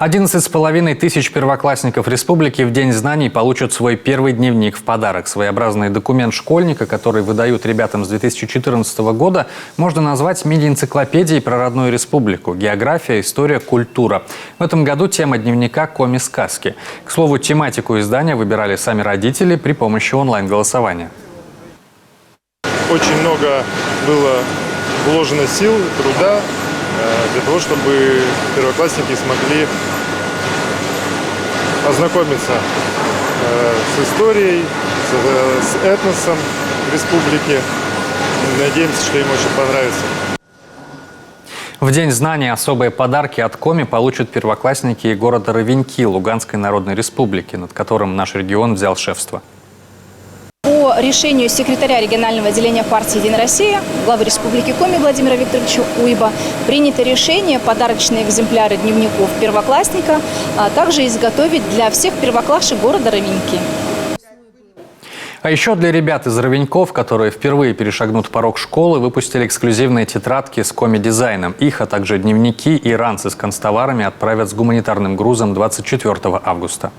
11,5 тысяч первоклассников республики в День знаний получат свой первый дневник в подарок. Своеобразный документ школьника, который выдают ребятам с 2014 года, можно назвать мини-энциклопедией про родную республику. География, история, культура. В этом году тема дневника «Коми-сказки». К слову, тематику издания выбирали сами родители при помощи онлайн-голосования. Очень много было вложено сил, труда для того, чтобы первоклассники смогли ознакомиться с историей, с этносом республики. Надеемся, что им очень понравится. В День знаний особые подарки от Коми получат первоклассники города Ровеньки Луганской Народной Республики, над которым наш регион взял шефство. По решению секретаря регионального отделения партии «Единая Россия», главы Республики Коми Владимира Викторовича Уйба, принято решение подарочные экземпляры дневников первоклассника также изготовить для всех первоклашек города Ровеньки. А еще для ребят из Ровеньков, которые впервые перешагнут порог школы, выпустили эксклюзивные тетрадки с коми-дизайном. Их, а также дневники и ранцы с канцтоварами отправят с гуманитарным грузом 24 августа.